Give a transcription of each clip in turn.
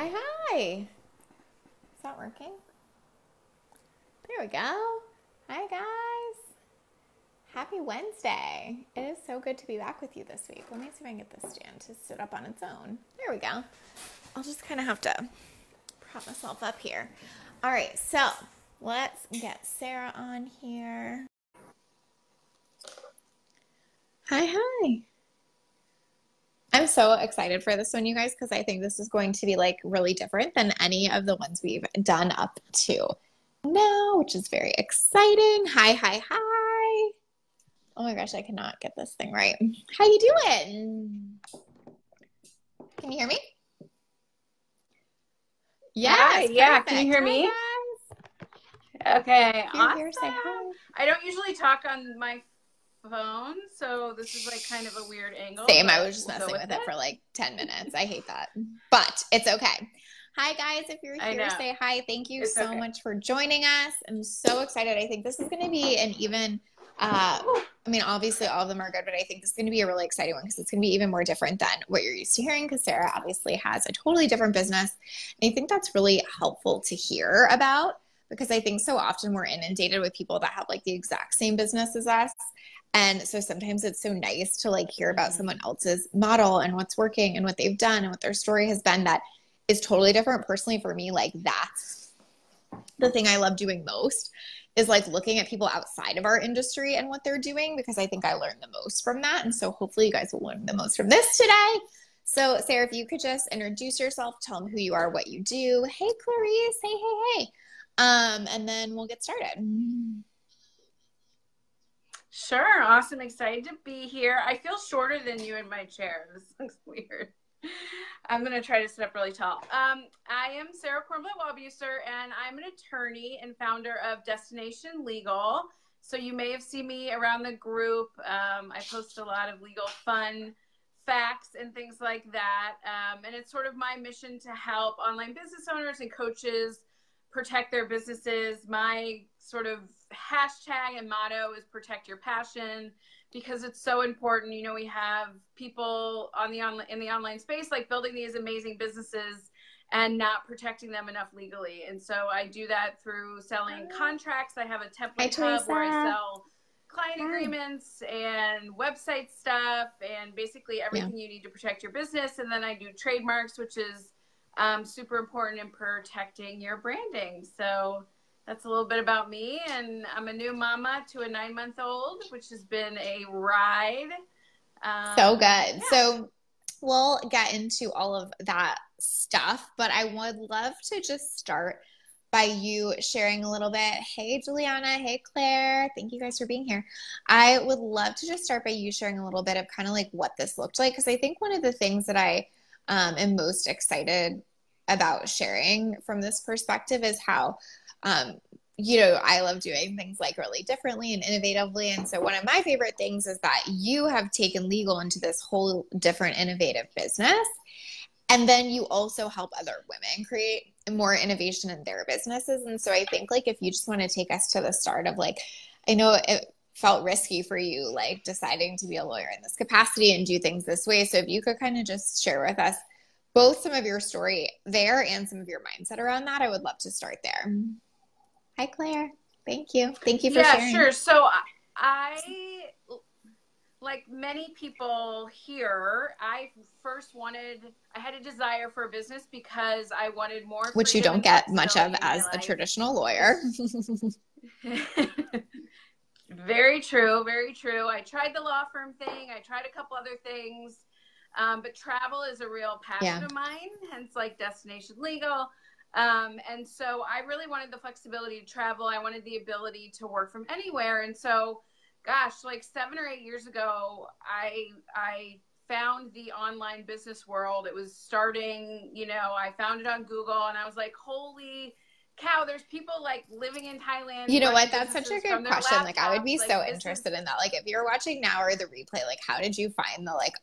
Hi, hi. Is that working? There we go. Hi, guys. Happy Wednesday. It is so good to be back with you this week. Let me see if I can get this stand to sit up on its own. There we go. I'll just kind of have to prop myself up here. All right, so let's get Sarah on here. Hi, hi. I'm so excited for this one, you guys, because I think this is going to be like really different than any of the ones we've done up to now, which is very exciting. Hi, hi, hi. Oh my gosh, I cannot get this thing right. How you doing? Can you hear me? Yes, hi, yeah, perfect. can you hear me? Hi, Okay, you're awesome. here, say hi. I don't usually talk on my phone, so this is like kind of a weird angle. Same, I was just messing with it for like 10 minutes. I hate that, but it's okay. Hi guys, if you're here, say hi. Thank you so much for joining us. I'm so excited. I think this is going to be an even, I mean, obviously all of them are good, but I think this is going to be a really exciting one because it's going to be even more different than what you're used to hearing, because Sarah obviously has a totally different business. And I think that's really helpful to hear about, because I think so often we're inundated with people that have like the exact same business as us. And so sometimes it's so nice to like hear about someone else's model and what's working and what they've done and what their story has been that is totally different. Personally, for me, like that's the thing I love doing most, is like looking at people outside of our industry and what they're doing, because I think I learned the most from that. And so hopefully you guys will learn the most from this today. So Sarah, if you could just introduce yourself, tell them who you are, what you do. Hey, Clarice. Hey. And then we'll get started. Sure, awesome, excited to be here. I feel shorter than you in my chair. This looks weird. I'm going to try to sit up really tall. I am Sarah Kornblet Waldbuesser, and I'm an attorney and founder of Destination Legal. So you may have seen me around the group. I post a lot of legal fun facts and things like that. And it's sort of my mission to help online business owners and coaches protect their businesses. My sort of hashtag and motto is protect your passion, because it's so important. You know, we have people on the in the online space like building these amazing businesses and not protecting them enough legally. And so I do that through selling contracts. I have a template hub where I sell client agreements and website stuff and basically everything you need to protect your business. And then I do trademarks, which is super important in protecting your branding. So that's a little bit about me. And I'm a new mama to a 9-month-old, which has been a ride. So good. Yeah. So we'll get into all of that stuff, but I would love to just start by you sharing a little bit. Hey, Juliana. Hey, Claire. Thank you guys for being here. I would love to just start by you sharing a little bit of kind of like what this looked like, because I think one of the things that I am most excited about sharing from this perspective is how you know, I love doing things like really differently and innovatively. And so one of my favorite things is that you have taken legal into this whole different innovative business. And then you also help other women create more innovation in their businesses. And so I think like if you just want to take us to the start of like, I know it felt risky for you, like deciding to be a lawyer in this capacity and do things this way. So if you could kind of just share with us both some of your story there and some of your mindset around that, I would love to start there. Hi, Claire. Thank you. Thank you for sharing. Yeah, sure. So I, like many people here, I had a desire for a business because I wanted more freedom, which you don't get much of as a traditional lawyer. Very true. Very true. I tried the law firm thing. I tried a couple other things. But travel is a real passion of mine, hence like Destination Legal. And so I really wanted the flexibility to travel. I wanted the ability to work from anywhere. And so, gosh, like 7 or 8 years ago, I found the online business world. It was starting, you know, I found it on Google and I was like, holy cow, there's people like living in Thailand. You know what? That's such a good question. Like I would be so interested in that. Like if you're watching now or the replay, like how did you find the like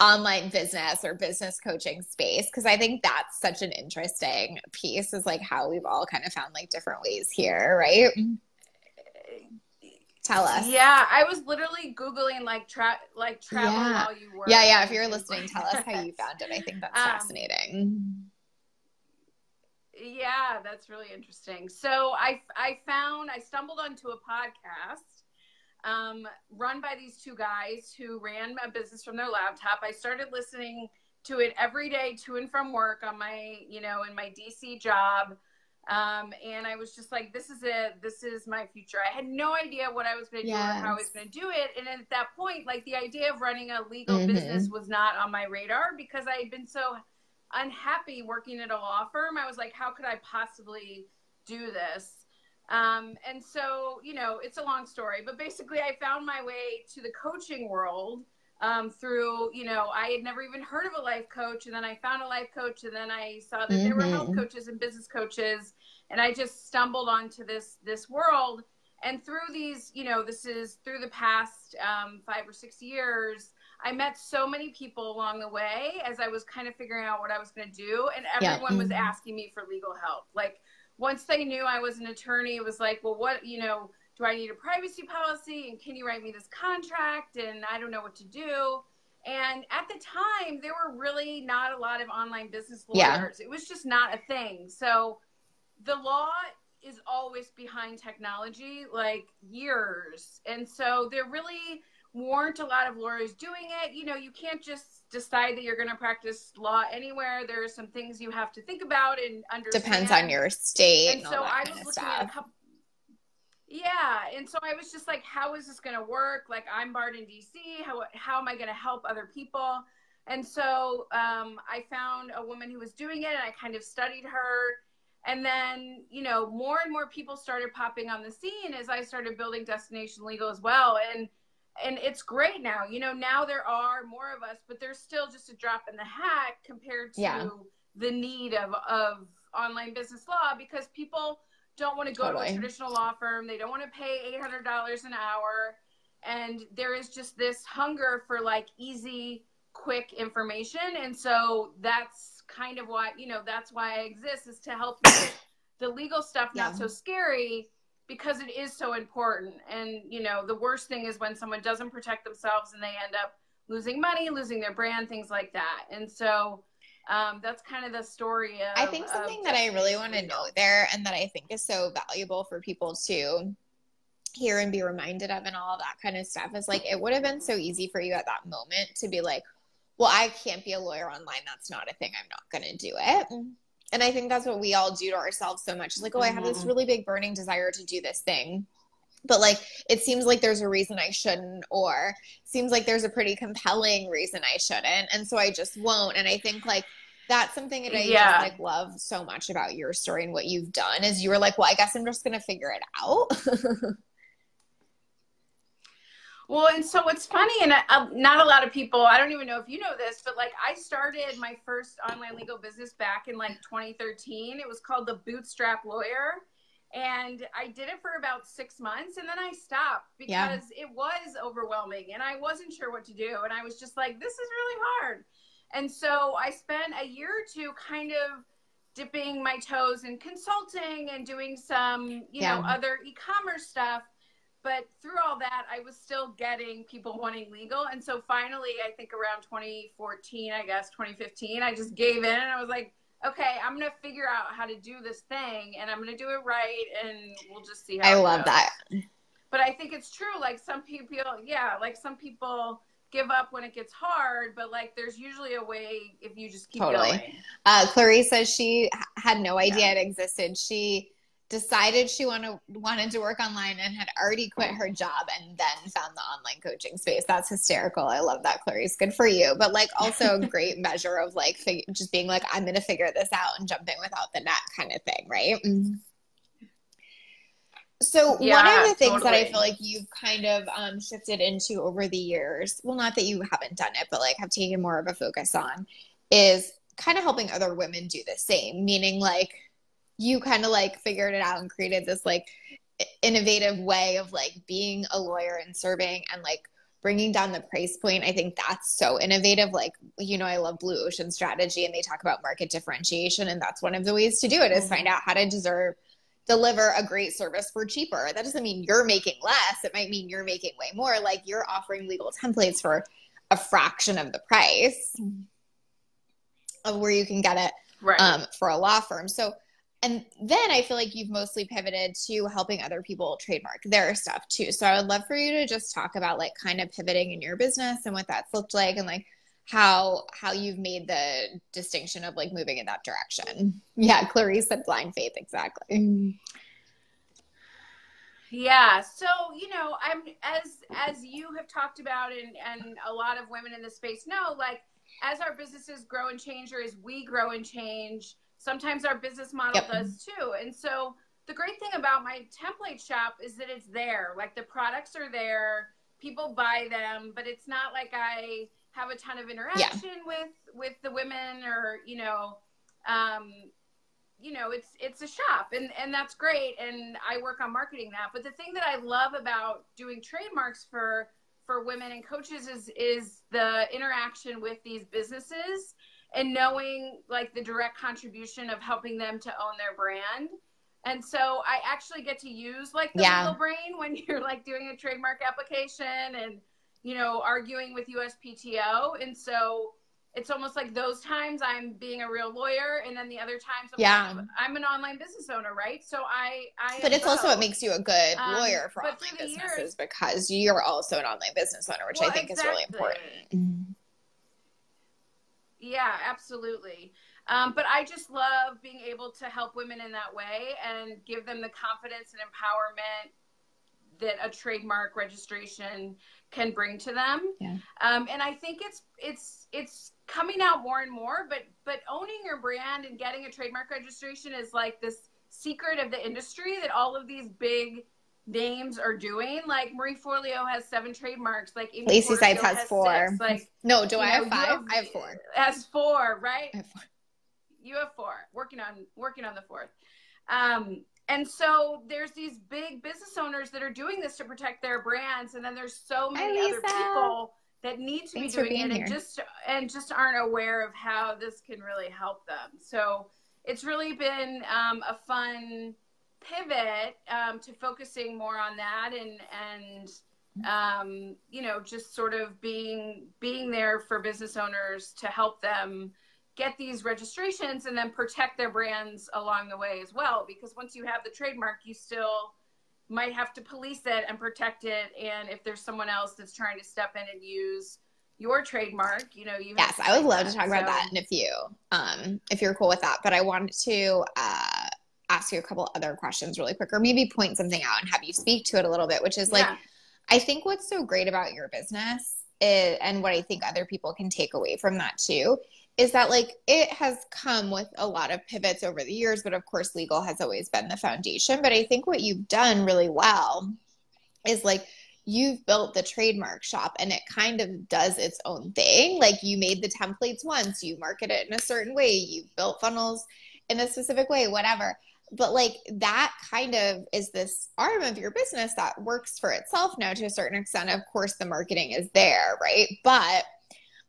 online business or business coaching space? Because I think that's such an interesting piece, is like how we've all kind of found like different ways here, right? Tell us. Yeah, I was literally Googling like travel while you work. Yeah. If you're listening, tell us how you found it. I think that's fascinating. Yeah, that's really interesting. So I stumbled onto a podcast run by these two guys who ran a business from their laptop. I started listening to it every day to and from work on my, in my DC job. And I was just like, this is it. This is my future. I had no idea what I was going to do or how I was going to do it. And at that point, like the idea of running a legal business was not on my radar because I had been so unhappy working at a law firm. I was like, how could I possibly do this? And so, it's a long story, but basically I found my way to the coaching world through, I had never even heard of a life coach. And then I found a life coach, and then I saw that there were health coaches and business coaches. And I just stumbled onto this world. And through these, this is through the past 5 or 6 years, I met so many people along the way as I was kind of figuring out what I was going to do. And everyone was asking me for legal help. Like once they knew I was an attorney, it was like, well, what, do I need a privacy policy? And can you write me this contract? And I don't know what to do. And at the time, there were really not a lot of online business lawyers. It was just not a thing. So the law is always behind technology, like years. And so there really weren't a lot of lawyers doing it. You can't just decide that you're going to practice law anywhere. There are some things you have to think about and understand. Depends on your state. And so I was looking at a couple. Yeah. And so I was just like, how is this going to work? Like I'm barred in DC. How am I going to help other people? And so I found a woman who was doing it, and I kind of studied her. And then, more and more people started popping on the scene as I started building Destination Legal as well. And it's great now. Now there are more of us, but there's still just a drop in the hat compared to the need of online business law, because people don't want to go to a traditional law firm. They don't want to pay $800 an hour. And there is just this hunger for like easy, quick information. And so that's kind of why, that's why I exist, is to help make the legal stuff not so scary, because it is so important. And, the worst thing is when someone doesn't protect themselves and they end up losing money, losing their brand, things like that. And so that's kind of the story of, I think something that I really want to note there, and that I think is so valuable for people to hear and be reminded of and all of that kind of stuff, is like, it would have been so easy for you at that moment to be like, well, I can't be a lawyer online. That's not a thing. I'm not going to do it. And I think that's what we all do to ourselves so much. It's like, oh, I have this really big burning desire to do this thing, but like, it seems like there's a reason I shouldn't, or seems like there's a pretty compelling reason I shouldn't. And so I just won't. And I think like, that's something that I just like love so much about your story and what you've done, is you were like, well, I guess I'm just going to figure it out. Well, and so what's funny, and not a lot of people, I don't even know if you know this, but like I started my first online legal business back in like 2013. It was called The Bootstrap Lawyer. And I did it for about 6 months, and then I stopped because it was overwhelming and I wasn't sure what to do. And I was just like, this is really hard. And so I spent a year or two kind of dipping my toes in consulting and doing some, other e-commerce stuff. But through all that, I was still getting people wanting legal. And so finally, I think around 2014, 2015, I just gave in, and I was like, okay, I'm going to figure out how to do this thing, and I'm going to do it right, and we'll just see how it goes. I love that. But I think it's true. Like some people, some people give up when it gets hard, but like there's usually a way if you just keep going. Clarice says she had no idea it existed. She decided she wanted to work online and had already quit her job and then found the online coaching space. That's hysterical. I love that, Clarice. Good for you. But like also a great measure of like just being like, I'm going to figure this out and jumping without the net kind of thing, right? So one of the things that I feel like you've kind of shifted into over the years, well, not that you haven't done it, but like have taken more of a focus on, is kind of helping other women do the same. Meaning like you kind of like figured it out and created this like innovative way of like being a lawyer and serving and like bringing down the price point. I think that's so innovative. Like, I love Blue Ocean Strategy, and they talk about market differentiation. And that's one of the ways to do it is find out how to deliver a great service for cheaper. That doesn't mean you're making less. It might mean you're making way more. Like you're offering legal templates for a fraction of the price of where you can get it for a law firm. So And then I feel like you've mostly pivoted to helping other people trademark their stuff too. So I would love for you to just talk about like kind of pivoting in your business and what that's looked like, and like how you've made the distinction of like moving in that direction. Yeah, Clarice said blind faith, exactly. Yeah. So, I'm as you have talked about, and a lot of women in this space know, like, as our businesses grow and change, or as we grow and change, sometimes our business model does too. And so the great thing about my template shop is that it's there. Like, the products are there, people buy them, but it's not like I have a ton of interaction with the women, or, it's a shop, and that's great. And I work on marketing that. But the thing that I love about doing trademarks for women and coaches is the interaction with these businesses, and knowing like the direct contribution of helping them to own their brand. And so I actually get to use like the legal brain when you're like doing a trademark application and, arguing with USPTO. And so it's almost like those times I'm being a real lawyer, and then the other times I'm an online business owner, right? So but it's also what makes you a good lawyer for online businesses, because you're also an online business owner, which I think is really important. Yeah, absolutely. But I just love being able to help women in that way and give them the confidence and empowerment that a trademark registration can bring to them. Yeah. And I think it's coming out more and more, but owning your brand and getting a trademark registration is like this secret of the industry that all of these big names are doing. Like Marie Forleo has 7 trademarks. Like Lacey Sites has 4. 6. Like, no, do I have 5? I have 4. Has 4, right? I have 4. You have 4. Working on the 4th. And so there's these big business owners that are doing this to protect their brands, and then there's so many other people that need to be doing it and just aren't aware of how this can really help them. So it's really been a fun pivot to focusing more on that, and just sort of being there for business owners to help them get these registrations and then protect their brands along the way as well. Because once you have the trademark, you still might have to police it and protect it. And if there's someone else that's trying to step in and use your trademark, you yes, I would love to talk about that in a few, if you're cool with that. But I wanted to ask you a couple other questions really quick, or maybe point something out and have you speak to it a little bit, which is like, I think what's so great about your business is, and what I think other people can take away from that too, is that like it has come with a lot of pivots over the years, but of course legal has always been the foundation. But I think what you've done really well is like you've built the trademark shop, and it kind of does its own thing. Like you made the templates once, you market it in a certain way, you built funnels in a specific way, whatever. But like that kind of is this arm of your business that works for itself now to a certain extent. Of course, the marketing is there, right? But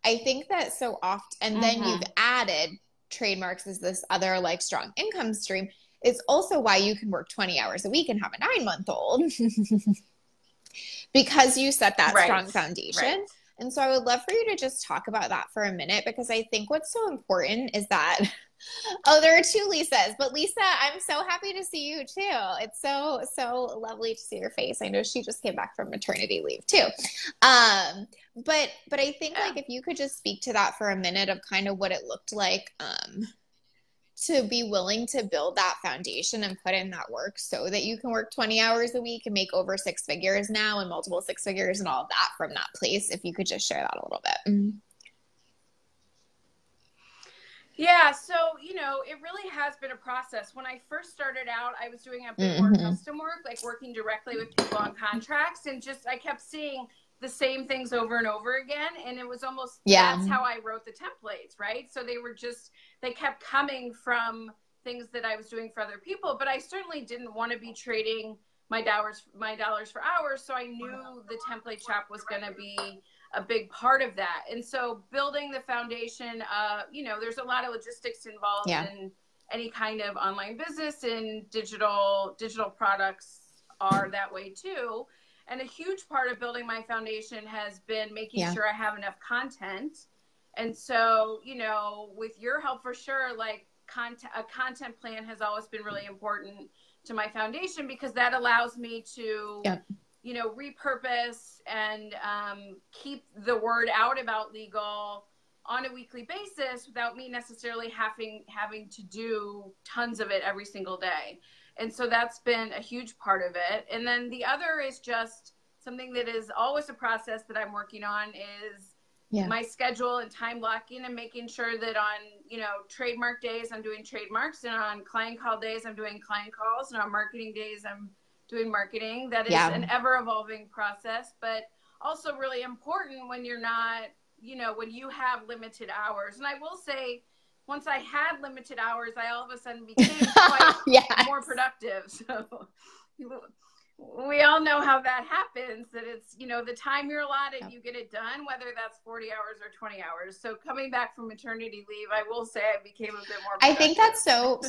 I think that so often, and then you've added trademarks as this other like strong income stream. It's also why you can work 20 hours a week and have a 9-month-old because you set that strong foundation. Right. And so I would love for you to just talk about that for a minute, because I think what's so important is that, oh, there are 2 Lisas, but Lisa, I'm so happy to see you too. It's so, so lovely to see your face. I know she just came back from maternity leave too. But I think like if you could just speak to that for a minute of kind of what it looked like, to be willing to build that foundation and put in that work so that you can work 20 hours a week and make over 6 figures now, and multiple 6 figures and all of that from that place. If you could just share that a little bit. Yeah. So, it really has been a process. When I first started out, I was doing a bit more custom work, like working directly with people on contracts, and I kept seeing the same things over and over again. And it was almost, that's how I wrote the templates, right? So they kept coming from things that I was doing for other people, but I certainly didn't want to be trading my dollars for hours. So I knew the template shop was going to be a big part of that. And so building the foundation, there's a lot of logistics involved in any kind of online business, and digital products are that way too. And a huge part of building my foundation has been making sure I have enough content. And so, with your help for sure, like a content plan has always been really important to my foundation, because that allows me to, you know, repurpose and keep the word out about legal on a weekly basis without me necessarily having to do tons of it every single day. And so that's been a huge part of it. And then the other is just something that is always a process that I'm working on is my schedule and time blocking, and making sure that on, you know, trademark days, I'm doing trademarks, and on client call days, I'm doing client calls, and on marketing days, I'm doing marketing. That is an ever evolving process, but also really important when you're not, you know, when you have limited hours. And I will say, once I had limited hours, I all of a sudden became quite more productive. So we all know how that happens, that it's, you know, the time you're allotted, you get it done, whether that's 40 hours or 20 hours. So coming back from maternity leave, I will say I became a bit more productive. I think that's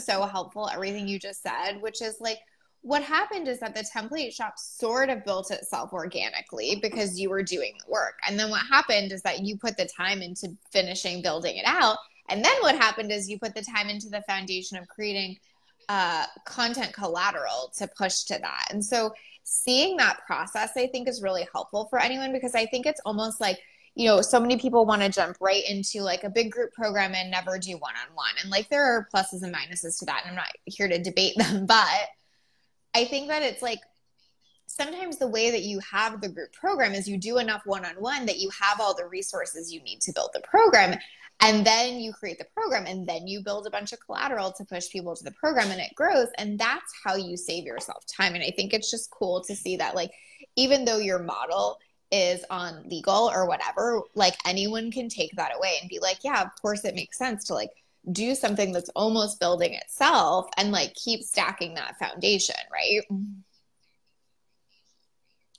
so helpful, everything you just said, which is like, what happened is that the template shop sort of built itself organically because you were doing the work. And then what happened is that you put the time into finishing building it out. And then what happened is you put the time into the foundation of creating content collateral to push to that. And so seeing that process, I think, is really helpful for anyone, because I think it's almost like, you know, so many people want to jump right into like a big group program and never do one-on-one. And like, there are pluses and minuses to that, and I'm not here to debate them, but I think that it's like, sometimes the way that you have the group program is you do enough one-on-one that you have all the resources you need to build the program. And then you create the program, and then you build a bunch of collateral to push people to the program, and it grows. And that's how you save yourself time. And I think it's just cool to see that, like, even though your model is on legal or whatever, like, anyone can take that away and be like, yeah, of course it makes sense to like do something that's almost building itself and like keep stacking that foundation, right?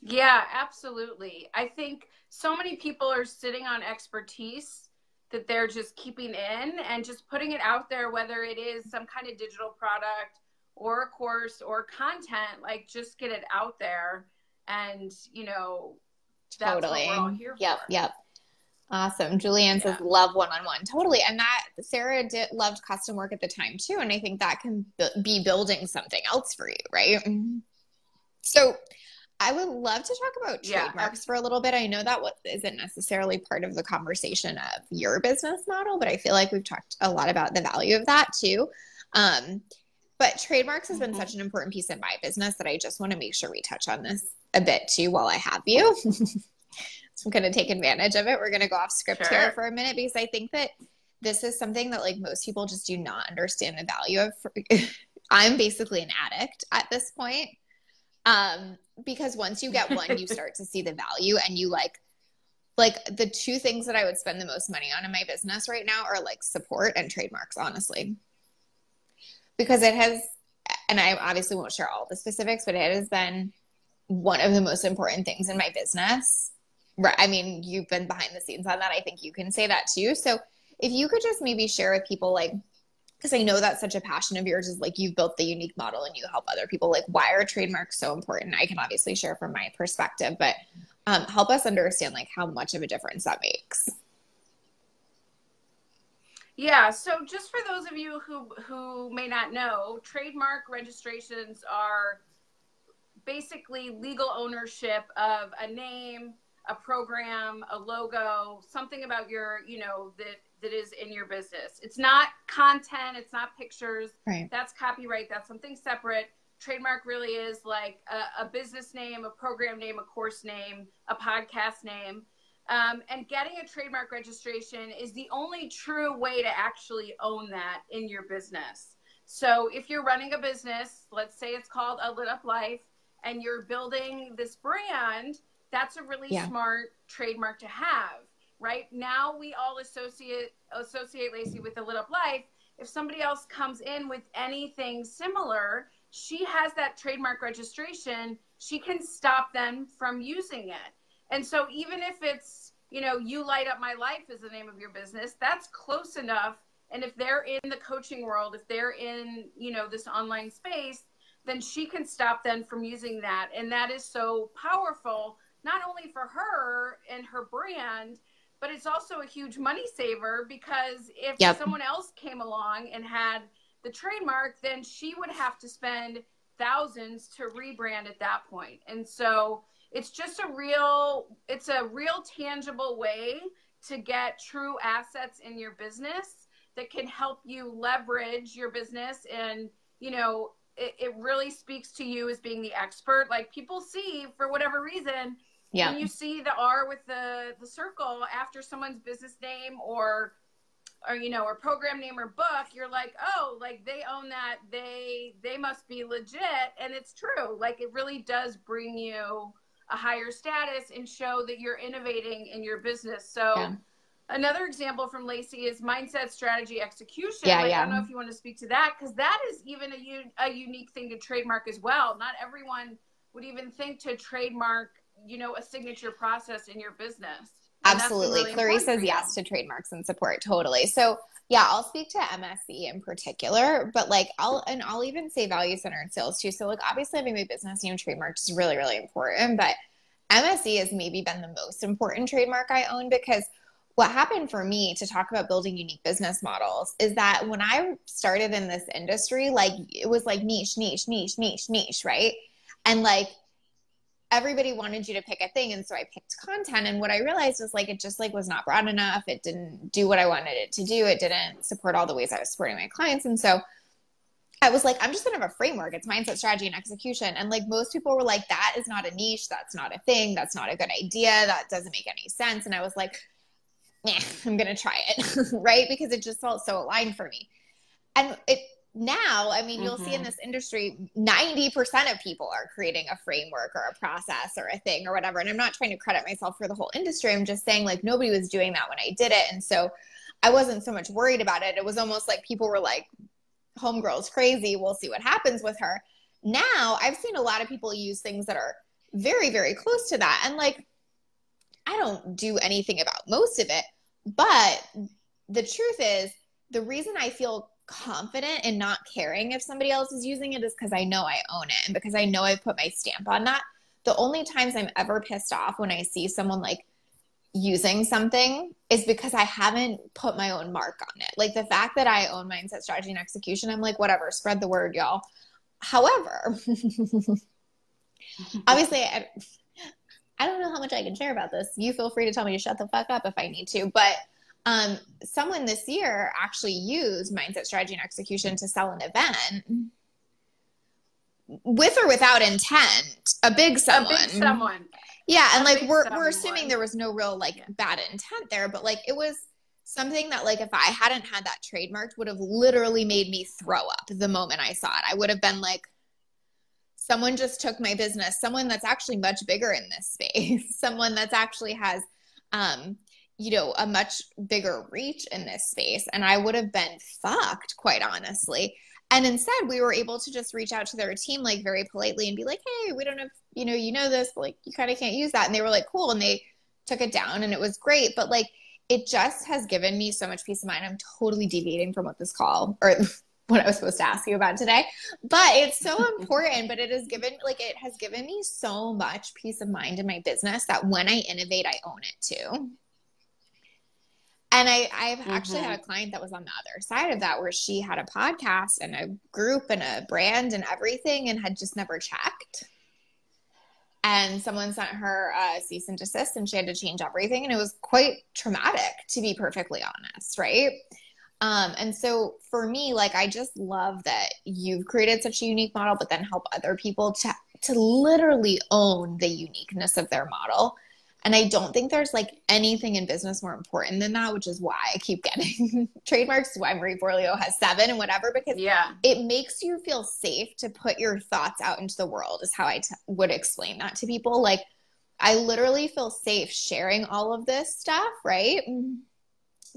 Yeah, absolutely. I think so many people are sitting on expertise that they're just keeping in and just putting it out there, whether it is some kind of digital product or a course or content, like, just get it out there. And, you know, that's what we're all here for. Yep. Awesome. Julianne says, love one-on-one. Totally. And that Sarah loved custom work at the time too. And I think that can be building something else for you, right? So I would love to talk about trademarks for a little bit. I know that isn't necessarily part of the conversation of your business model, but I feel like we've talked a lot about the value of that too. But trademarks has been such an important piece of my business that I just want to make sure we touch on this a bit too while I have you. So I'm going to take advantage of it. We're going to go off script here for a minute, because I think that this is something that like most people just do not understand the value of. I'm basically an addict at this point. Because once you get one, you start to see the value, and you like the two things that I would spend the most money on in my business right now are like support and trademarks, honestly, because it has, and I obviously won't share all the specifics, but it has been one of the most important things in my business. Right. I mean, you've been behind the scenes on that. I think you can say that too. So if you could just maybe share with people, like, because I know that's such a passion of yours, is like you've built the unique model and you help other people. Like, why are trademarks so important? I can obviously share from my perspective, but help us understand like how much of a difference that makes. Yeah. So just for those of you who may not know, trademark registrations are basically legal ownership of a name, a program, a logo, something about your, you know, that is in your business. It's not content. It's not pictures. Right. That's copyright. That's something separate. Trademark really is like a business name, a program name, a course name, a podcast name. And getting a trademark registration is the only true way to actually own that in your business. So if you're running a business, let's say it's called A Lit Up Life, and you're building this brand, that's a really smart trademark to have. Right now, we all associate Lacey with A Lit Up Life. If somebody else comes in with anything similar, she has that trademark registration. She can stop them from using it. And so even if it's, you know, You Light Up My Life is the name of your business, that's close enough. And if they're in the coaching world, if they're in, you know, this online space, then she can stop them from using that. And that is so powerful, not only for her and her brand, but it's also a huge money saver, because if someone else came along and had the trademark, then she would have to spend thousands to rebrand at that point. And so it's just a real tangible way to get true assets in your business that can help you leverage your business. And, you know, it really speaks to you as being the expert. Like, people see, for whatever reason, when you see the R with the circle after someone's business name or, you know, or program name or book, you're like, oh, like, they own that. They must be legit. And it's true. Like, it really does bring you a higher status and show that you're innovating in your business. So another example from Lacey is mindset, strategy, execution. I don't know if you want to speak to that, because that is even a unique thing to trademark as well. Not everyone would even think to trademark, you know, a signature process in your business. Absolutely. Really Clarice says yes to trademarks and support. Totally. So yeah, I'll speak to MSC in particular, but like I'll even say value-centered sales too. So like, obviously having my business name trademarked is really, really important, but MSC has maybe been the most important trademark I own, because what happened for me, to talk about building unique business models, is that when I started in this industry, like, it was like niche, right? And like, everybody wanted you to pick a thing. And so I picked content. And what I realized was like, it just like was not broad enough. It didn't do what I wanted it to do. It didn't support all the ways I was supporting my clients. And so I was like, I'm just going to have a framework. It's mindset, strategy, and execution. And like, most people were like, that is not a niche. That's not a thing. That's not a good idea. That doesn't make any sense. And I was like, nah, I'm going to try it. Right. Because it just felt so aligned for me. And now, I mean, you'll see in this industry, 90% of people are creating a framework or a process or a thing or whatever. And I'm not trying to credit myself for the whole industry. I'm just saying, like, nobody was doing that when I did it. And so I wasn't so much worried about it. It was almost like people were like, homegirl's crazy. We'll see what happens with her. Now I've seen a lot of people use things that are very, very close to that. And like, I don't do anything about most of it, but the truth is, the reason I feel confident in not caring if somebody else is using it is because I know I own it, and because I know I've put my stamp on that. The only times I'm ever pissed off when I see someone like using something is because I haven't put my own mark on it. Like, the fact that I own mindset, strategy, and execution, I'm like, whatever, spread the word, y'all. However, obviously I don't know how much I can share about this. You feel free to tell me to shut the fuck up if I need to, but someone this year actually used mindset, strategy, and execution to sell an event, with or without intent. A big someone. Yeah. And like, we're assuming there was no real like bad intent there, but like, it was something that like, if I hadn't had that trademarked, would have literally made me throw up the moment I saw it. I would have been like, someone just took my business, someone that's actually much bigger in this space, someone that's actually has, you know, a much bigger reach in this space. And I would have been fucked, quite honestly. And instead, we were able to just reach out to their team, like, very politely and be like, hey, we don't know if, you know this, but like, you kind of can't use that. And they were like, cool. And they took it down and it was great. But like, it just has given me so much peace of mind. I'm totally deviating from what this call or what I was supposed to ask you about today, but it's so important. But it has given me so much peace of mind in my business that when I innovate, I own it too. And I've actually had a client that was on the other side of that, where she had a podcast and a group and a brand and everything, and had just never checked. And someone sent her a cease and desist, and she had to change everything. And it was quite traumatic, to be perfectly honest, right? And so for me, like, I just love that you've created such a unique model, but then help other people to literally own the uniqueness of their model. And I don't think there's like anything in business more important than that, which is why I keep getting trademarks, why Marie Forleo has 7 and whatever, because it makes you feel safe to put your thoughts out into the world, is how I would explain that to people. Like, I literally feel safe sharing all of this stuff, right?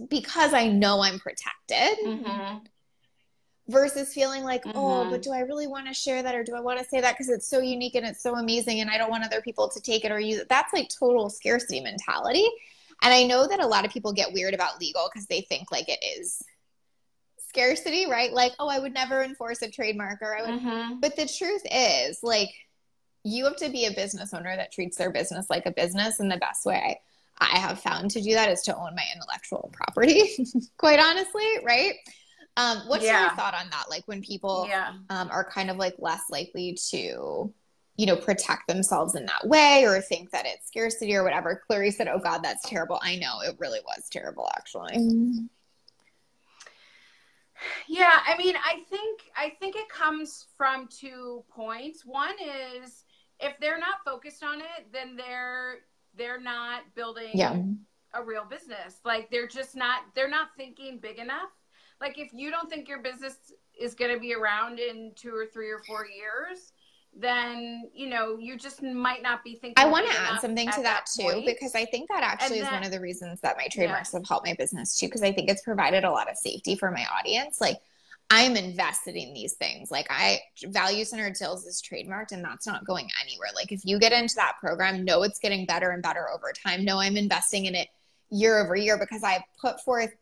Because I know I'm protected. Versus feeling like, oh, but do I really want to share that? Or do I want to say that because it's so unique and it's so amazing and I don't want other people to take it or use it? That's like total scarcity mentality. And I know that a lot of people get weird about legal because they think like it is scarcity, right? Like, oh, I would never enforce a trademark, or I would. But the truth is, like, you have to be a business owner that treats their business like a business. And the best way I have found to do that is to own my intellectual property, quite honestly, right? What's your thought on that? Like when people are kind of like less likely to, you know, protect themselves in that way or think that it's scarcity or whatever. Clarice said, oh God, that's terrible. I know it really was terrible, actually. Yeah. I mean, I think it comes from 2 points. One is if they're not focused on it, then they're not building a real business. Like they're not thinking big enough. Like if you don't think your business is going to be around in 2 or 3 or 4 years, then, you know, you just might not be thinking. I want to add something to that too, because I think that actually is one of the reasons that my trademarks have helped my business too, because I think it's provided a lot of safety for my audience. Like I'm invested in these things. Like value-centered sales is trademarked and that's not going anywhere. Like if you get into that program, know it's getting better and better over time. Know I'm investing in it year over year because I put forth,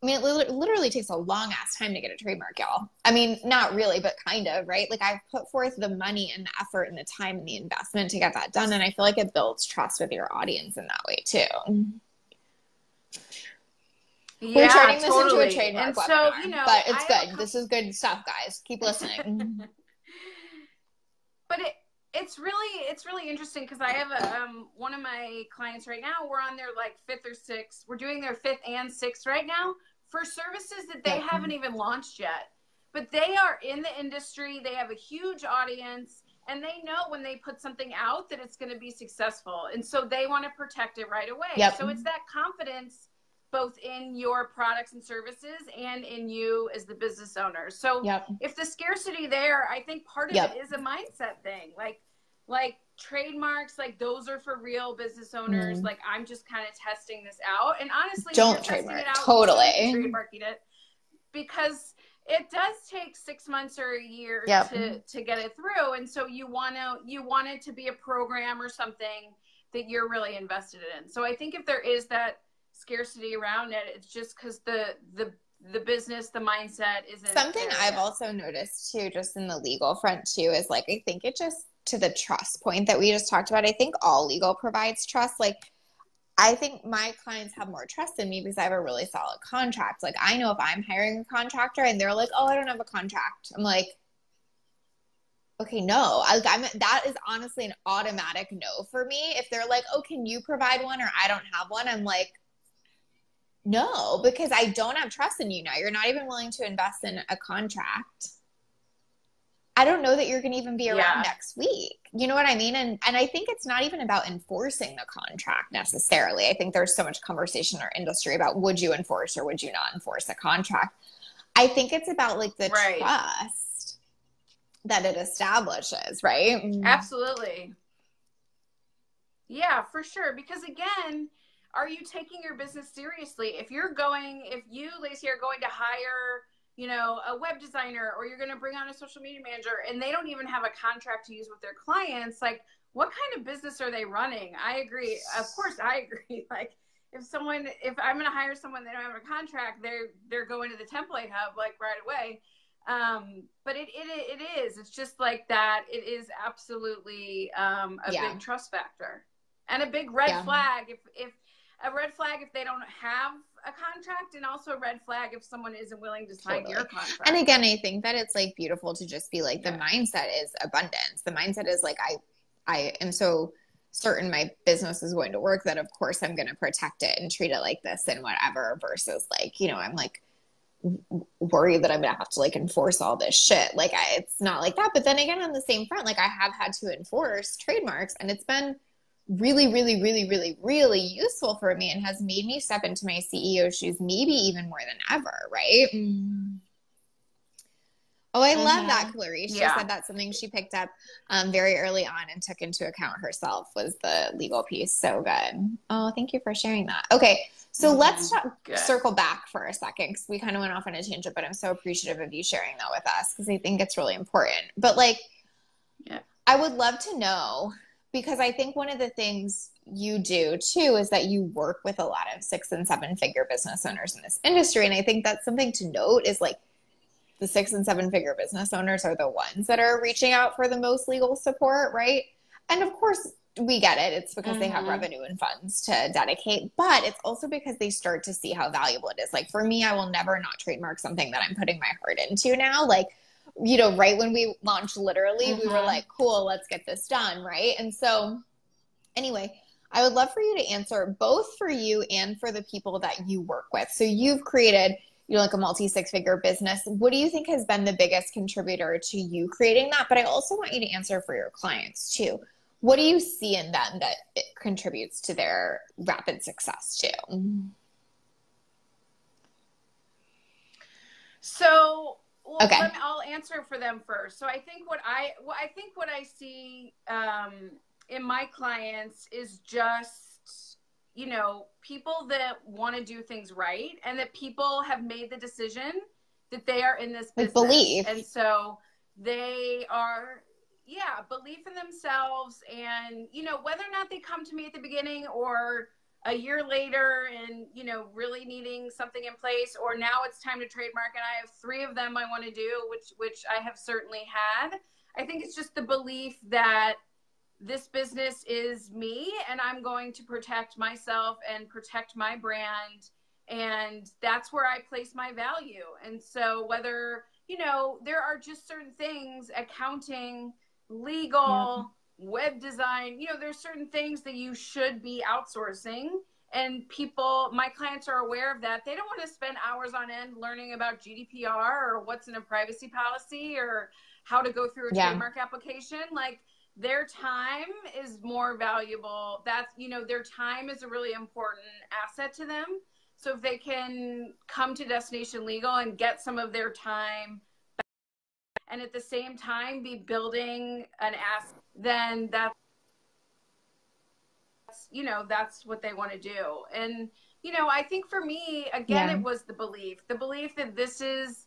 I mean, it literally takes a long ass time to get a trademark, y'all. I mean, not really, but kind of, right? Like I've put forth the money and the effort and the time and the investment to get that done. And I feel like it builds trust with your audience in that way too. Yeah, we're turning this totally. into a trademark and webinar, so, you know, but it's good. This is good stuff, guys. Keep listening. But it's really interesting because I have one of my clients right now. We're on their like 5th or 6th. We're doing their 5th and 6th right now for services that they haven't even launched yet. But they are in the industry. They have a huge audience, and they know when they put something out that it's going to be successful. And so they want to protect it right away. So it's that confidence both in your products and services and in you as the business owner. So if the scarcity there, I think part of it is a mindset thing. Like trademarks, like those are for real business owners. Like I'm just kind of testing this out. And honestly, don't trademark. Totally. Trademarking it because it does take 6 months or a year to get it through. And so you want it to be a program or something that you're really invested in. So I think if there is that scarcity around it, it's just because the business, the mindset isn't something I've also noticed too, just in the legal front too, is like I think it just to the trust point that we just talked about. I think all legal provides trust. Like I think my clients have more trust in me because I have a really solid contract. Like I know if I'm hiring a contractor and they're like, oh, I don't have a contract, I'm like, okay, no. That is honestly an automatic no for me. If they're like, oh, can you provide one or I don't have one, I'm like, no, because I don't have trust in you now. You're not even willing to invest in a contract. I don't know that you're going to even be around next week. You know what I mean? And I think it's not even about enforcing the contract necessarily. I think there's so much conversation in our industry about would you enforce or would you not enforce a contract? I think it's about like the trust that it establishes, right? Absolutely. Yeah, for sure. Because again, are you taking your business seriously? If you, Lacey, are going to hire, you know, a web designer or you're going to bring on a social media manager and they don't even have a contract to use with their clients, like what kind of business are they running? I agree. Of course, I agree. Like if I'm going to hire someone, they don't have a contract, they're going to the template hub like right away. But it is, it's just like that. It is absolutely a big trust factor and a big red flag. If a red flag if they don't have a contract, and also a red flag if someone isn't willing to sign your contract. And again, I think that it's like beautiful to just be like, the mindset is abundance. The mindset is like, I am so certain my business is going to work that of course I'm going to protect it and treat it like this and whatever, versus like, you know, I'm like worried that I'm going to have to like enforce all this shit. Like it's not like that. But then again, on the same front, like I have had to enforce trademarks and it's been really, really, really, really, really useful for me and has made me step into my CEO shoes maybe even more than ever, right? Oh, I love that, Clarice. She said that's something she picked up very early on and took into account herself was the legal piece. So good. Oh, thank you for sharing that. Okay, so let's circle back for a second because we kind of went off on a tangent, but I'm so appreciative of you sharing that with us because I think it's really important. But like, I would love to know, because I think one of the things you do too is that you work with a lot of 6 and 7 figure business owners in this industry. And I think that's something to note is like the 6 and 7 figure business owners are the ones that are reaching out for the most legal support, right? And of course, we get it. It's because they have Mm-hmm. revenue and funds to dedicate, but it's also because they start to see how valuable it is. Like for me, I will never not trademark something that I'm putting my heart into now. Like, you know, right when we launched, literally, we were Mm-hmm. like, cool, let's get this done. Right. And so anyway, I would love for you to answer both for you and for the people that you work with. So you've created, you know, like a multi-six-figure business. What do you think has been the biggest contributor to you creating that? But I also want you to answer for your clients too. What do you see in them that it contributes to their rapid success too? So, well, Okay. I'll answer for them first. So I think what I see in my clients is just, you know, people that want to do things right, and that people have made the decision that they are in this business. Like belief. And so they are, yeah, belief in themselves, and, you know, whether or not they come to me at the beginning or a year later and, you know, really needing something in place, or now it's time to trademark and I have 3 of them I want to do, which I have certainly had. I think it's just the belief that this business is me, and I'm going to protect myself and protect my brand. And that's where I place my value. And so whether, you know, there are just certain things, accounting, legal, web design, you know, there's certain things that you should be outsourcing. And people, my clients are aware of that. They don't want to spend hours on end learning about GDPR or what's in a privacy policy or how to go through a trademark application. Like, their time is more valuable. That's, you know, their time is a really important asset to them. So if they can come to Destination Legal and get some of their time back, and at the same time be building an asset, then that's, you know, that's what they want to do. And, you know, I think for me, again, it was the belief that this is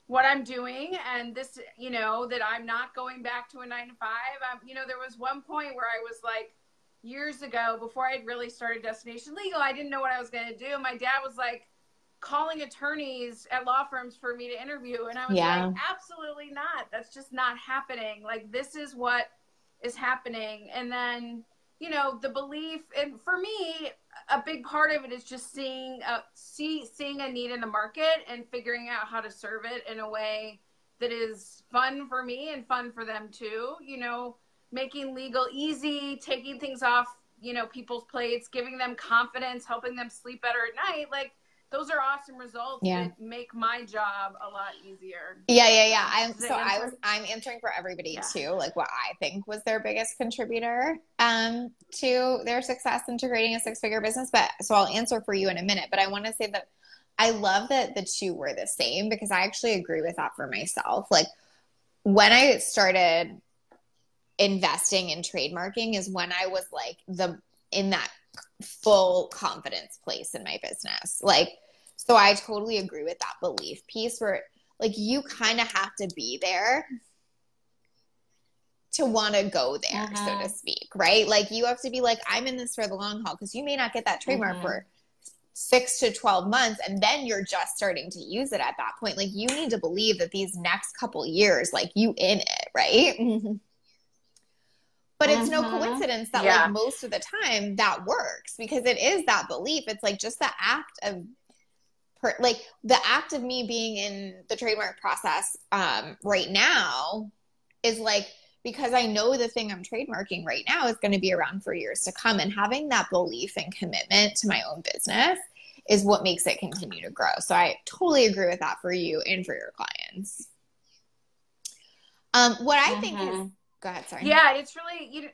what I'm doing, and this, you know, that I'm not going back to a 9 to 5. You know, there was one point where I was like, years ago, before I'd really started Destination Legal, I didn't know what I was going to do. My dad was like calling attorneys at law firms for me to interview. And I was like, absolutely not. That's just not happening. Like, this is what is happening. And then, you know, the belief, and for me, a big part of it is just seeing a need in the market and figuring out how to serve it in a way that is fun for me and fun for them too. You know, making legal easy, taking things off, you know, people's plates, giving them confidence, helping them sleep better at night. Like, those are awesome results that make my job a lot easier. I'm answering for everybody too, like what I think was their biggest contributor to their success into creating a 6-figure business. But so I'll answer for you in a minute, but I want to say that I love that the two were the same, because I actually agree with that for myself. Like, when I started investing in trademarking is when I was like in that full confidence place in my business. Like, so I totally agree with that belief piece, where like you kind of have to be there to want to go there, so to speak, right? Like, you have to be like, I'm in this for the long haul, because you may not get that trademark for 6 to 12 months, and then you're just starting to use it at that point. Like, you need to believe that these next couple years, like, you in it, right? But it's no coincidence that like most of the time that works, because it is that belief. It's like just the act of me being in the trademark process right now is like, because I know the thing I'm trademarking right now is going to be around for years to come, and having that belief and commitment to my own business is what makes it continue to grow. So I totally agree with that for you and for your clients. What I think is, go ahead, sorry. Yeah, it's really,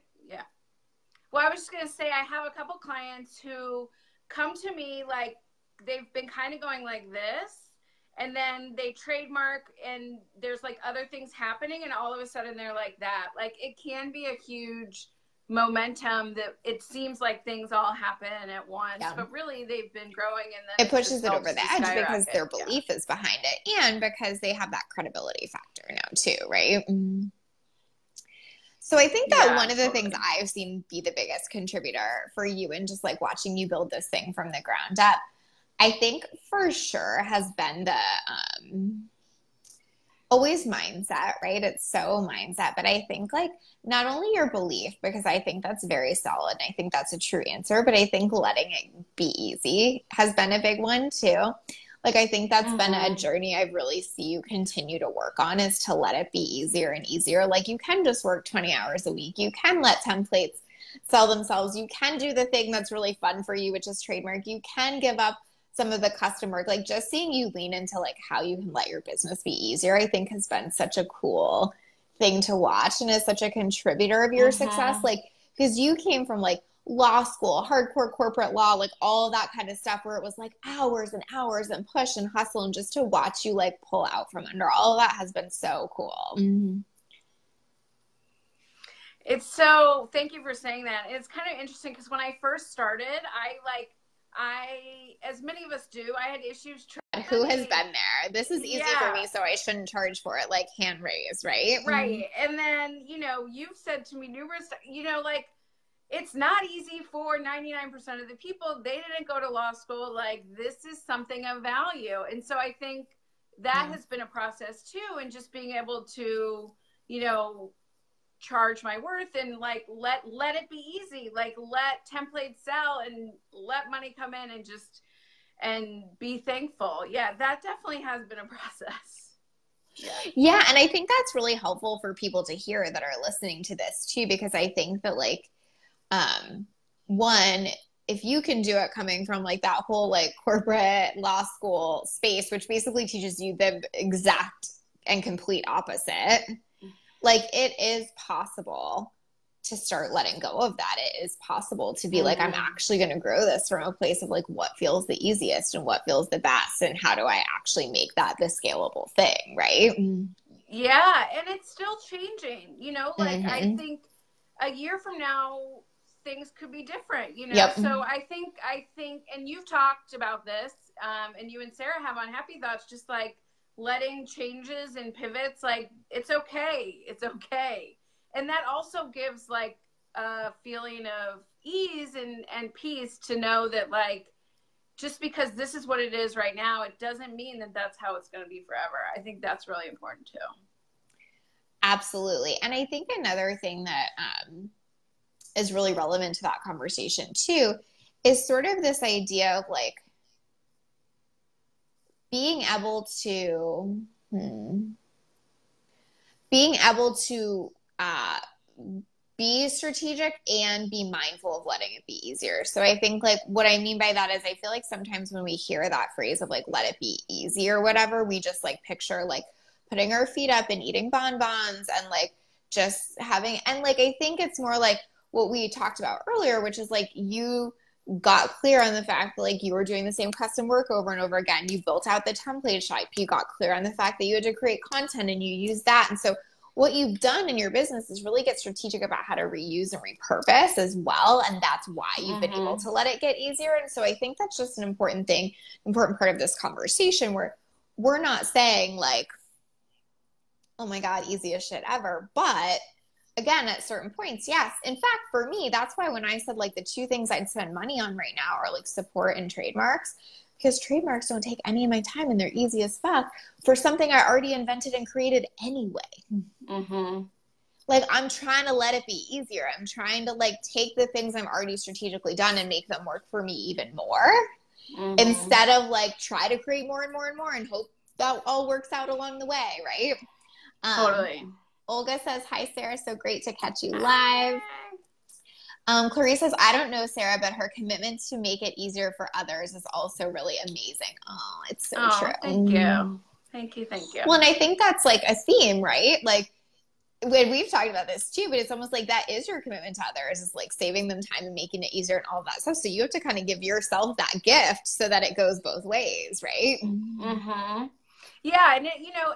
well, I was just going to say, I have a couple clients who come to me like they've been kind of going like this, and then they trademark and there's like other things happening, and all of a sudden they're like that. Like, it can be a huge momentum that it seems like things all happen at once, but really they've been growing, and then it pushes it over the edge because their belief is behind it, and because they have that credibility factor now too, right? So I think that one of the things I've seen be the biggest contributor for you, and just like watching you build this thing from the ground up, I think for sure has been the always mindset, right? It's so mindset. But I think like not only your belief, because I think that's very solid. And I think that's a true answer, but I think letting it be easy has been a big one too. Like, I think that's been a journey I really see you continue to work on, is to let it be easier and easier. Like, you can just work 20 hours a week. You can let templates sell themselves. You can do the thing that's really fun for you, which is trademark. You can give up some of the custom work. Like, just seeing you lean into like how you can let your business be easier, I think has been such a cool thing to watch, and is such a contributor of your success. Like, because you came from like law school, hardcore corporate law, like all of that kind of stuff, where it was like hours and hours and push and hustle, and just to watch you like pull out from under all of that has been so cool. It's so, thank you for saying that. It's kind of interesting because when I first started, as many of us do, I had issues. Who has been there? This is easy for me, so I shouldn't charge for it. Like, hand raise, right? Right. And then, you've said to me numerous, like, it's not easy for 99% of the people. They didn't go to law school. Like, this is something of value. And so I think that has been a process too. And just being able to, charge my worth and like, let it be easy. Like, let templates sell and let money come in, and be thankful. Yeah, that definitely has been a process. Yeah. And I think that's really helpful for people to hear that are listening to this too, because I think that like, one, if you can do it coming from like that whole like corporate law school space, which basically teaches you the exact and complete opposite, like, it is possible to start letting go of that. It is possible to be like, I'm actually going to grow this from a place of like what feels the easiest and what feels the best, and how do I actually make that the scalable thing, right? Yeah, and it's still changing, like I think a year from now things could be different, So I think, and you've talked about this, and you and Sarah have on Happy Thoughts, just like letting changes and pivots, like, it's okay. And that also gives like a feeling of ease and peace to know that like, just because this is what it is right now, it doesn't mean that that's how it's going to be forever. I think that's really important too. Absolutely. And I think another thing that is really relevant to that conversation too is sort of this idea of like being able to be strategic and be mindful of letting it be easier. So I think like what I mean by that is I feel like sometimes when we hear that phrase of like, let it be easy or whatever, we just like picture like putting our feet up and eating bonbons and like just having, and like, I think it's more like what we talked about earlier, which is like you got clear on the fact that like you were doing the same custom work over and over again. You built out the template type. You got clear on the fact that you had to create content and you used that. And so what you've done in your business is really get strategic about how to reuse and repurpose as well. And that's why you've been able to let it get easier. And so I think that's just an important part of this conversation, where we're not saying like, oh my God, easiest shit ever. But again, at certain points, yes. In fact, for me, that's why when I said like the two things I'd spend money on right now are like support and trademarks, because trademarks don't take any of my time and they're easy as fuck for something I already invented and created anyway. Like, I'm trying to let it be easier. I'm trying to like take the things I'm already strategically done and make them work for me even more, instead of like try to create more and more and more and hope that all works out along the way, right? Totally. Olga says, hi, Sarah. So great to catch you live. Clarice says, I don't know Sarah, but her commitment to make it easier for others is also really amazing. Oh, it's so true. Thank you. Thank you. Well, and I think that's like a theme, right? Like, when we've talked about this too, but it's almost like that is your commitment to others, is like saving them time and making it easier and all of that stuff. So you have to kind of give yourself that gift so that it goes both ways, right? Yeah. And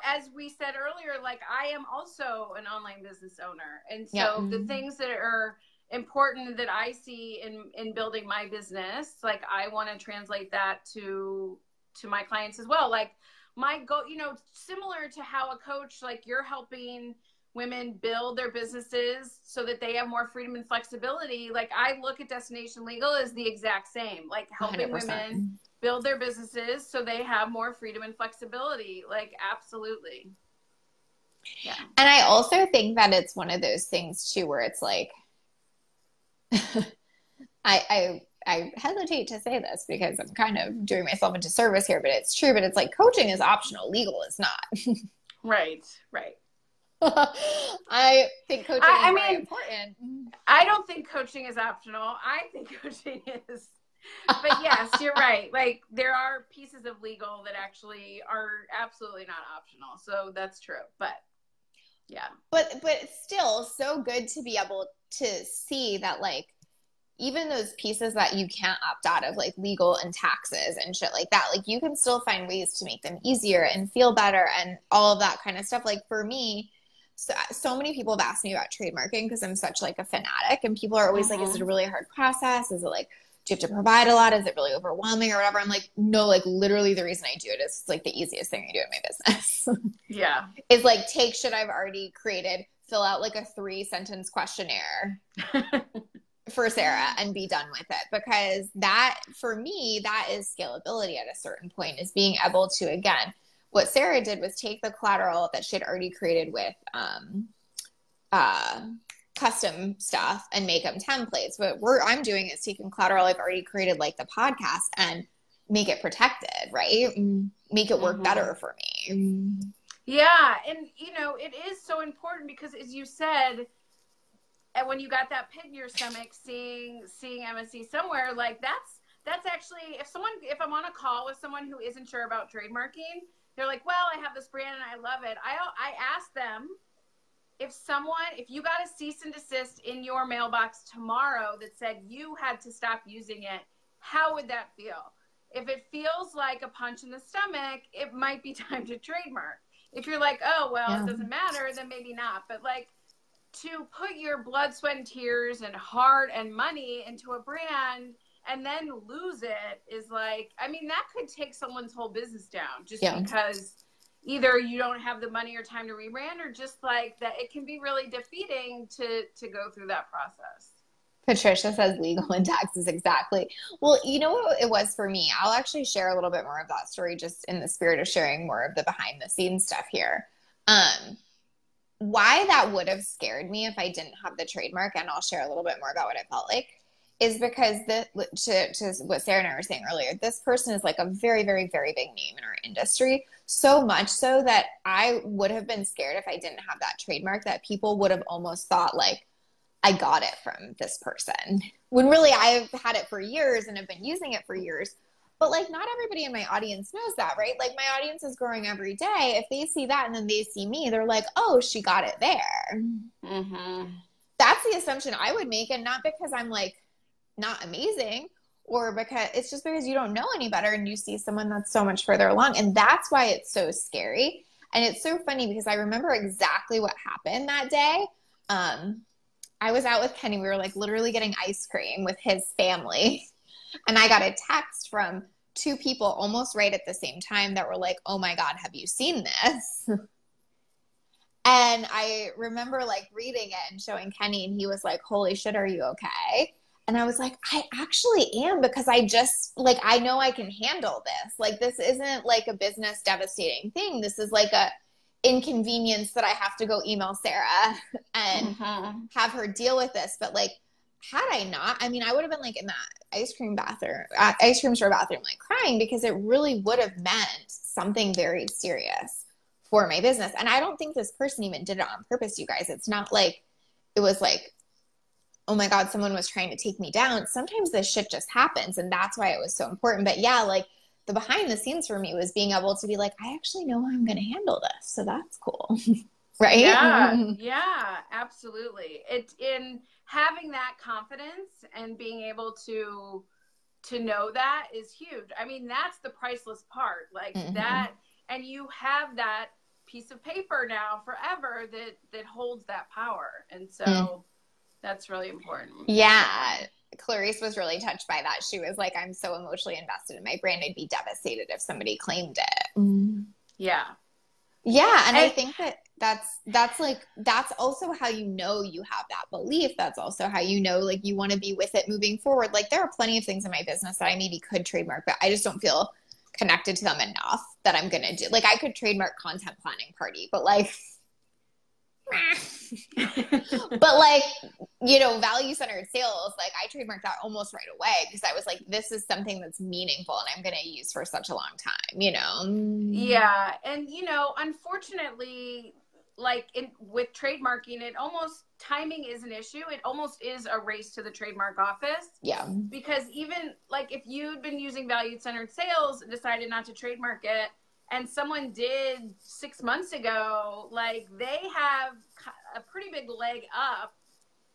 as we said earlier, like, I am also an online business owner. And so the things that are important that I see in building my business, like, I want to translate that to my clients as well. Like, my goal, similar to how a coach, like, you're helping women build their businesses so that they have more freedom and flexibility. Like, I look at Destination Legal as the exact same, like helping 100%. women build their businesses so they have more freedom and flexibility. Like, absolutely. Yeah. And I also think that it's one of those things too, where it's like, I hesitate to say this because I'm kind of doing myself into service here, but it's true. But it's like coaching is optional, legal is not. Right, right. I think coaching is very important. I don't think coaching is optional. I think coaching is. But yes, you're right. Like there are pieces of legal that actually are absolutely not optional. So that's true. But yeah. But it's still so good to be able to see that like even those pieces that you can't opt out of, like legal and taxes and shit like that, like you can still find ways to make them easier and feel better and all of that kind of stuff. Like for me, so many people have asked me about trademarking because I'm such like a fanatic, and people are always like, is it a really hard process? Is it like, do you have to provide a lot? Is it really overwhelming or whatever? I'm like, no, like literally the reason I do it is it's like the easiest thing I do in my business. Yeah. Is like take shit I've already created, fill out like a 3-sentence questionnaire for Sarah and be done with it. Because that, for me, that is scalability at a certain point, is being able to, again, what Sarah did was take the collateral that she had already created with custom stuff and make them templates. But what I'm doing is taking collateral I've already created, like the podcast, and make it protected, right? Make it work better for me. Yeah. And, you know, it is so important because, as you said, and when you got that pit in your stomach, seeing MSC somewhere, like that's actually, if I'm on a call with someone who isn't sure about trademarking, they're like, well, I have this brand and I love it. I ask them, if you got a cease and desist in your mailbox tomorrow that said you had to stop using it, how would that feel? If it feels like a punch in the stomach, it might be time to trademark. If you're like, oh, well, it doesn't matter, then maybe not. But like, to put your blood, sweat, and tears and heart and money into a brand and then lose it is like, I mean, that could take someone's whole business down just because either you don't have the money or time to rebrand, or just like that it can be really defeating to go through that process. Patricia says legal and taxes. Exactly. Well, you know what it was for me? I'll actually share a little bit more of that story just in the spirit of sharing more of the behind the scenes stuff here. Why that would have scared me if I didn't have the trademark, and I'll share a little bit more about what it felt like, is because to what Sarah and I were saying earlier, this person is like a very, very, very big name in our industry. So much so that I would have been scared if I didn't have that trademark, that people would have almost thought like, I got it from this person. When really I've had it for years and have been using it for years. But like, not everybody in my audience knows that, right? Like my audience is growing every day. If they see that and then they see me, they're like, oh, she got it there. That's the assumption I would make. And not because I'm like not amazing, or because it's just because you don't know any better and you see someone that's so much further along. And that's why it's so scary. And it's so funny because I remember exactly what happened that day. I was out with Kenny. We were like literally getting ice cream with his family. And I got a text from 2 people almost right at the same time that were like, oh my God, have you seen this? And I remember like reading it and showing Kenny, and he was like, holy shit, are you okay? And I was like, I actually am, because I just like, I know I can handle this. Like, this isn't like a business devastating thing. This is like a inconvenience that I have to go email Sarah and have her deal with this. But like, had I not, I mean, I would have been like in that ice cream store bathroom, like crying, because it really would have meant something very serious for my business. And I don't think this person even did it on purpose, you guys. It's not like it was like, oh my God, someone was trying to take me down. Sometimes this shit just happens, and that's why it was so important. But yeah, like the behind the scenes for me was being able to be like, I actually know how I'm going to handle this. So that's cool. Right? Yeah, absolutely. It's in having that confidence and being able to know that is huge. I mean, that's the priceless part, like that. And you have that piece of paper now forever that holds that power. And so that's really important. Yeah. Clarice was really touched by that. She was like, I'm so emotionally invested in my brand. I'd be devastated if somebody claimed it. Yeah. Yeah. And I think that's also how you know you have that belief. That's also how you know, like, you want to be with it moving forward. Like, there are plenty of things in my business that I maybe could trademark, but I just don't feel connected to them enough that I'm going to do. Like, I could trademark content planning party, but like, But like, you know, value-centered sales, like I trademarked that almost right away because I was like, this is something that's meaningful and I'm going to use for such a long time, you know? Yeah. And, you know, unfortunately, like with trademarking, timing is an issue. It almost is a race to the trademark office. Yeah. Because even like if you'd been using value-centered sales and decided not to trademark it, and someone did 6 months ago, like they have a pretty big leg up.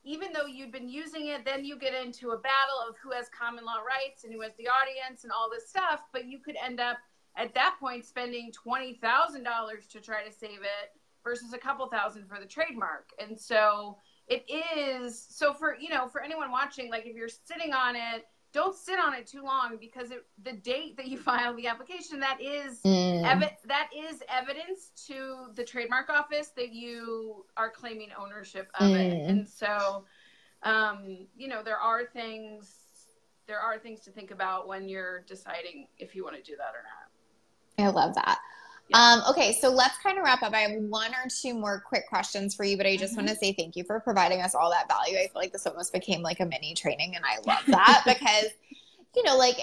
Even though you'd been using it, then you get into a battle of who has common law rights and who has the audience and all this stuff. But you could end up at that point spending $20,000 to try to save it versus a couple thousand for the trademark. And so it is, so for, you know, for anyone watching, like if you're sitting on it, don't sit on it too long because the date that you file the application, that is evidence to the trademark office that you are claiming ownership of it. And so, you know, there are things to think about when you're deciding if you want to do that or not. I love that. Yeah. Okay, so let's kind of wrap up. I have one or two more quick questions for you, but I just want to say thank you for providing us all that value. I feel like this almost became like a mini training, and I love that because, you know, like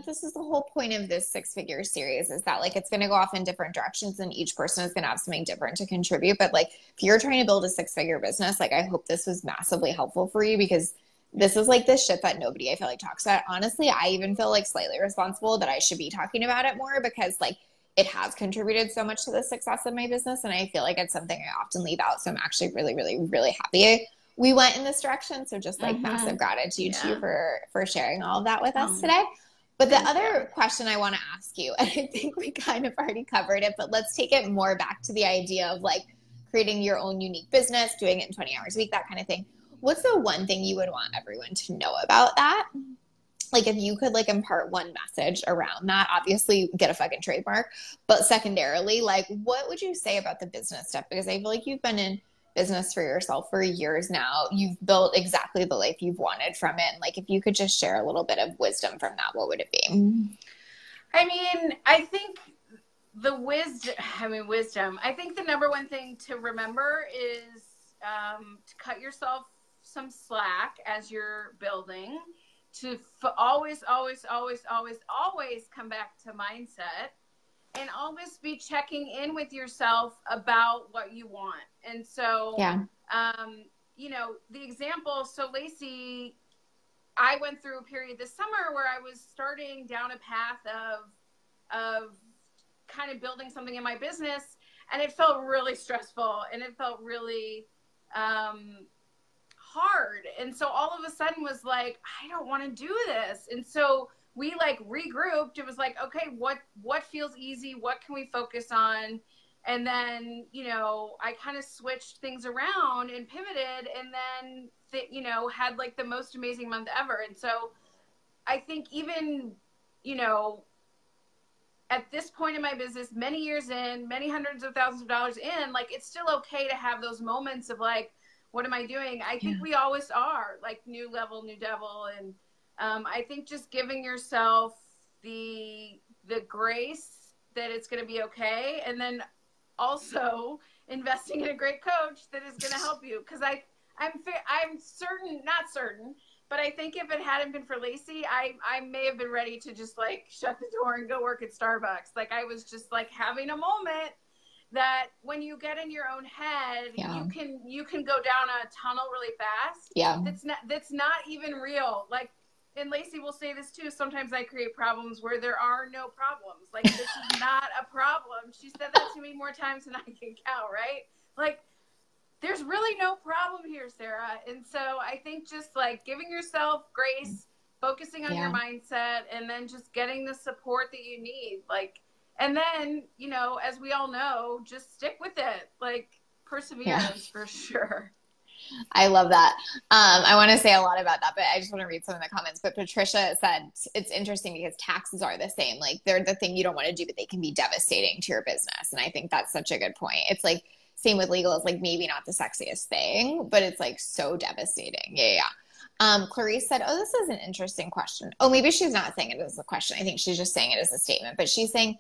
this is the whole point of this 6-figure series is that like it's going to go off in different directions and each person is going to have something different to contribute. But like if you're trying to build a 6-figure business, like I hope this was massively helpful for you because this is like this shit that nobody I feel like talks about. Honestly, I even feel like slightly responsible that I should be talking about it more because like it has contributed so much to the success of my business. And I feel like it's something I often leave out. So I'm actually really, really, really happy we went in this direction. So just like massive gratitude to you for sharing all of that with us today. But the other question I want to ask you, and I think we kind of already covered it, but let's take it more back to the idea of like creating your own unique business, doing it in 20 hours a week, that kind of thing. What's the one thing you would want everyone to know about that? Like if you could like impart one message around that, obviously get a fucking trademark, but secondarily, like what would you say about the business stuff? Because I feel like you've been in business for yourself for years now. You've built exactly the life you've wanted from it. And like, if you could just share a little bit of wisdom from that, what would it be? I mean, I think wisdom. I think the number one thing to remember is to cut yourself some slack as you're building, to always come back to mindset and always be checking in with yourself about what you want. And so, you know, the example, so Lacey, I went through a period this summer where I was starting down a path of kind of building something in my business, and it felt really stressful and it felt really hard. And so all of a sudden was like, I don't want to do this. And so we like regrouped. It was like, okay, what feels easy? What can we focus on? And then, you know, I kind of switched things around and pivoted, and then, you know, had like the most amazing month ever. And so I think even, you know, at this point in my business, many years in, many hundreds of thousands of dollars in, like, it's still okay to have those moments of like, what am I doing? I think we always are, like, new level, new devil. And I think just giving yourself the grace that it's going to be okay. And then also investing in a great coach that is going to help you. Because I'm certain, not certain, but I think if it hadn't been for Lacey, I may have been ready to just like shut the door and go work at Starbucks. Like, I was just like having a moment that when you get in your own head, you can go down a tunnel really fast. Yeah. That's not even real. Like, and Lacey will say this too. Sometimes I create problems where there are no problems. Like, this is not a problem. She said that to me more times than I can count, right? Like, there's really no problem here, Sarah. And so I think just like giving yourself grace, focusing on your mindset, and then just getting the support that you need. Like, and then, you know, as we all know, just stick with it. Like, perseverance for sure. I love that. I want to say a lot about that, but I just want to read some of the comments. But Patricia said it's interesting because taxes are the same. Like, they're the thing you don't want to do, but they can be devastating to your business. And I think that's such a good point. It's like, same with legal. It's like maybe not the sexiest thing, but it's like so devastating. Clarice said, oh, this is an interesting question. Oh, maybe she's not saying it as a question. I think she's just saying it as a statement. But she's saying,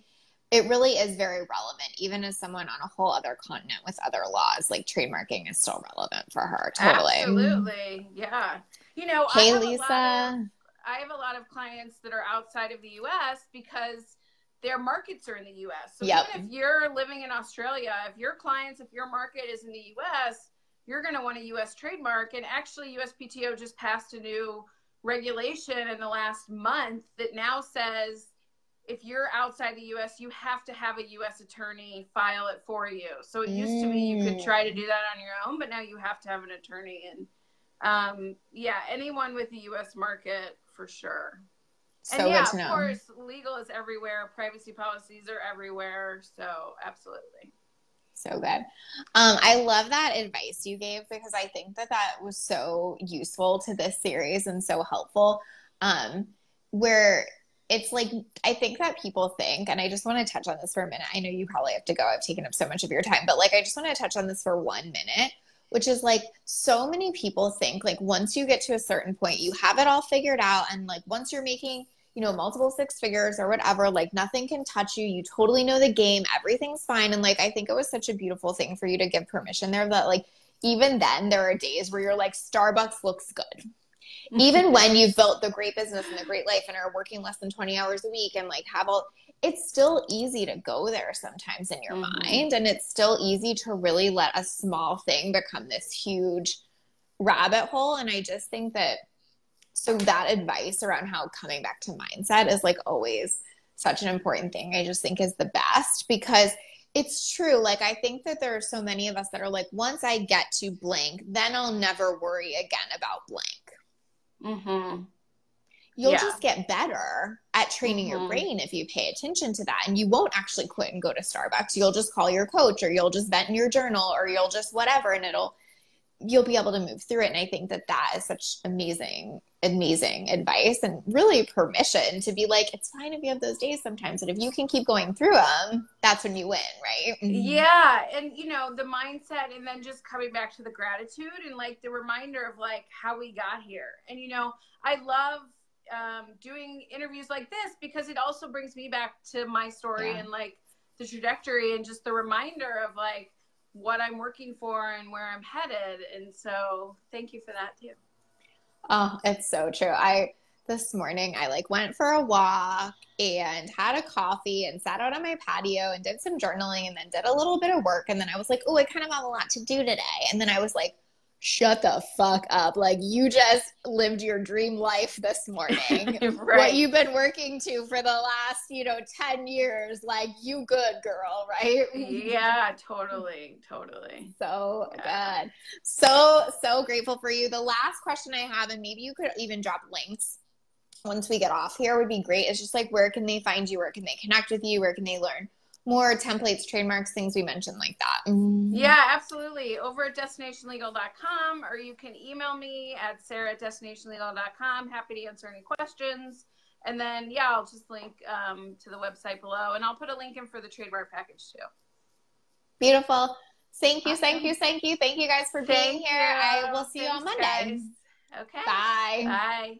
it really is very relevant, even as someone on a whole other continent with other laws. Like trademarking is still relevant for her. Totally. Absolutely. Yeah. You know, Hey, Lisa. I have a lot of clients that are outside of the US because their markets are in the US. So Yep. even if you're living in Australia, if your market is in the US, you're going to want a US trademark. And actually, USPTO just passed a new regulation in the last month that now says if you're outside the US, you have to have a US attorney file it for you. So it used to be you could try to do that on your own, but now you have to have an attorney. And yeah, anyone with the US market for sure. So and yeah, good to know. Of course, legal is everywhere. Privacy policies are everywhere. So absolutely. So good. I love that advice you gave because I think that was so useful to this series and so helpful. Where it's like, I think that people think, and I just want to touch on this for a minute. I know you probably have to go. I've taken up so much of your time, but like, I just want to touch on this for 1 minute, which is like, so many people think like once you get to a certain point, you have it all figured out. And like, once you're making, multiple 6 figures or whatever, like nothing can touch you. You totally know the game. Everything's fine. And like, I think it was such a beautiful thing for you to give permission there that like, even then there are days where you're like, Starbucks looks good. Even when you've built the great business and the great life and are working less than 20 hours a week and like it's still easy to go there sometimes in your mind. And it's still easy to really let a small thing become this huge rabbit hole. And I just think that that advice around how coming back to mindset is like always such an important thing. I just think is the best because it's true. Like, I think that there are so many of us that are like, once I get to blank, then I'll never worry again about blank. You'll just get better at training your brain if you pay attention to that. And you won't actually quit and go to Starbucks. You'll just call your coach or you'll just vent in your journal or you'll just whatever. And you'll be able to move through it. And I think that is such amazing advice and really permission to be like, it's fine if you have those days sometimes. And if you can keep going through them, that's when you win, right? Yeah. And, the mindset and then just coming back to the gratitude and like the reminder of like how we got here. And, I love doing interviews like this because it also brings me back to my story and like the trajectory and just the reminder of like what I'm working for and where I'm headed. And so thank you for that too. Oh, it's so true. This morning I like went for a walk and had a coffee and sat out on my patio and did some journaling and then did a little bit of work. And then I was like, oh, I kind of have a lot to do today. And then I was like, shut the fuck up. Like, you just lived your dream life this morning. Right. What you've been working to for the last, 10 years. Like, you good, girl, right? Yeah, totally. So good. So grateful for you. The last question I have, and maybe you could even drop links once we get off here would be great. It's just like, where can they find you? Where can they connect with you? Where can they learn more templates, trademarks, things we mentioned like that? Yeah, absolutely. Over at destinationlegal.com, or you can email me at sarah@destinationlegal.com. Happy to answer any questions. And then, I'll just link to the website below, and I'll put a link in for the trademark package too. Beautiful. Thank you. Thank you guys for being here. I will see you on Monday. Guys. Okay. Bye. Bye.